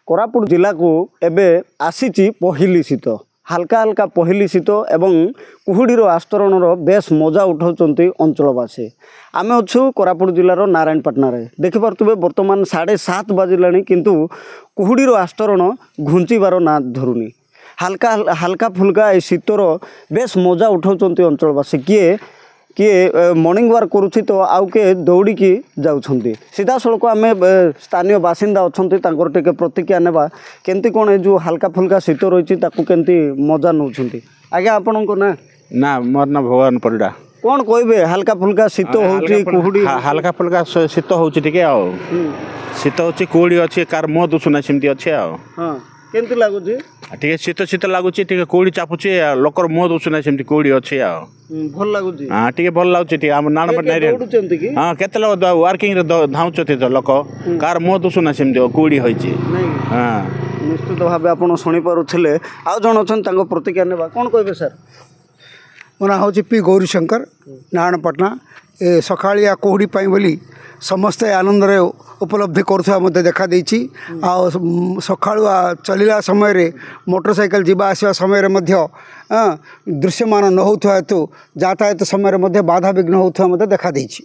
कोरापुट जिला को एबे आसीची पहली शीत हाल्का हाल्का पहली शीत एवं कुहुडीर आस्तरण बेस मजा उठाउछन्ति अंचलवासी। आम अच्छु कोरापुट जिलार नारायणपाटना रे देखिपे बर्तमान 7:30 बाजिलानी किंतु कुहुडीर आस्तरण घुंचीबार ना धरुनी। हाल्का हाल्का फुल्का ए शीतर बेस मजा उठाउछन्ति अंचलवासी। किए मॉर्निंग वाक करुछि तो आउ के दौड़ी की जाउछन्ति। सीधा सड़क आम स्थानीय बासिंदा अच्छन्ति तांकर टिके प्रतिक्रिया नेबा केमती कोन ए जो हाल्का फुल्का शीत रहिछि ताकू केमती मजा नउछन्ति। आगे आपनको ना मोर ना भगवान परिडा कौन कहबे हाल्का फुल्का शीत होउछि कुहुडी हाल्का फुल्का शीत होउछि टिके आ शीत होउछि कुहुडी अछि कार मो दुसुना सिमती अछि आ हां केमती लागुछि टिके शीत शीत लागुछि टिके कुहुडी चापुछि लोकर मो दुसुना सिमती कुहुडी अछि आ भल लागुछि। हां टिके भल लागुछि टिके हम नानपट नै दौडुछन्ति की हां केते लोक वर्किंग रे धाउछथि तो लोक कार मो दुसुना सिमती कुहुडी होइछि। हां निश्चित भाव आप शुणी पारे आउ जन अच्छा तांको प्रतिक्रिया नेबा कौन कहबे सर। मो ना हूँ पी गौरीशंकर नारायणपाटना ए सकालिया कुहुडी बोली समस्ते आनंद उपलब्धि करुवा मत देखा देछि। सकाळुआ चलला समय मोटरसाइकेल जीवा आसवा समय दृश्यमान न होता हेतु यातायात समय बाधा विघ्न होता मत देखा देछि।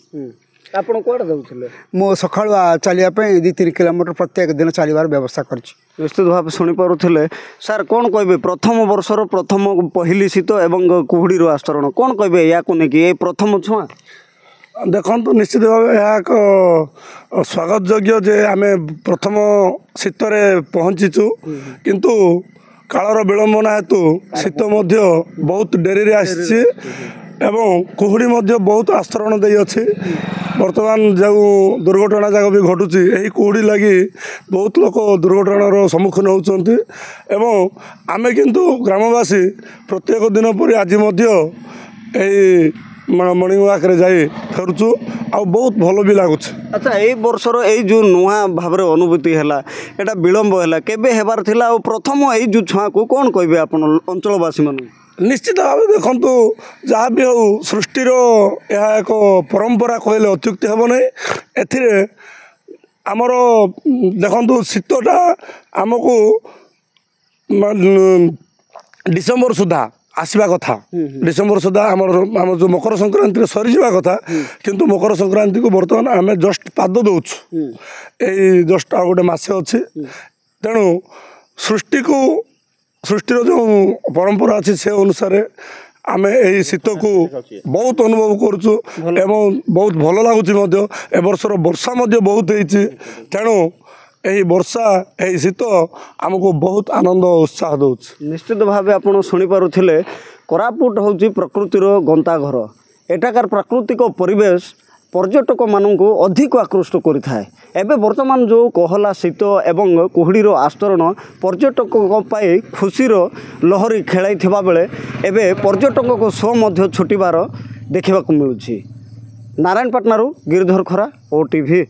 आपण कोड दउछले मो सकाळुआ चलिया 2-3 किलोमीटर प्रत्येक दिन चलबार व्यवस्था करछि। निश्चित भाव शुणी पारे सर कौन कहबे प्रथम वर्षर प्रथम पहली शीत एवं कुहुडीर आस्तरण कौन कहबे या को नेकी ए प्रथम छुआ देखो निश्चित भाव यह एक स्वागत योग्य जे आम प्रथम शीत पहुँचीचु किंतु कालर विलंबना हेतु शीत बहुत डेरी रे आसी एवं कुहुडी बहुत आस्तरण दे अच्छी। वर्तमान जो दुर्घटना जाक भी घटुची यही कुहुडी लगी बहुत लोक दुर्घटनार सम्मुखीन होती एवं आमे किंतु ग्रामवासी प्रत्येक दिन पर आज मॉर्निंग वाक रे जाई फेरुचु आ बहुत भल भी लगुच। अच्छा यही वर्षर यही जो नुआ भाव अनुभूति है एटा विलंब है केबे हेबार थिला आ प्रथम यही जो छुआ को कौन कहबे आपण अंचलवासी मन निश्चित भाव देखु जहाँ भी हो सृष्टिर यह एक परंपरा कहले अत्युक्ति हेब ना। ए आमर देखु शीतटा आमको डिसेम्बर सुधा आसवा कथा डिसेम्बर सुधा आम जो मकर संक्रांति सरी जावा कथा किंतु मकर संक्रांति को बर्तमान आम जस्ट पाद दौचु यही जस्ट आ गोटे मसे अच्छी। तेणु सृष्टिर जो परंपरा अच्छी से अनुसार आम यही शीत को बहुत अनुभव करुचु एवं बहुत भल लगुच। ए वर्षर वर्षा बहुत होती तेणु यही वर्षा यही शीत आमको बहुत आनंद उत्साह दौच। निश्चित भाव आप शुणी पारुथिले कोरापुट होची प्रकृतिर गंताघर एटाकार प्राकृतिक परिवेश पर्यटक मानू अधिक आकृष्ट करिथाए। एबे वर्तमान जो कहला शीत एवं कुहुडीर आस्तरण पर्यटक खुशीर लहरी खेलाई थिबा बेले एबे पर्यटक को शो मध्य छुटिबार देखिबाक मिलुछि। नारायणपाटना गिरिधर खरा OTV।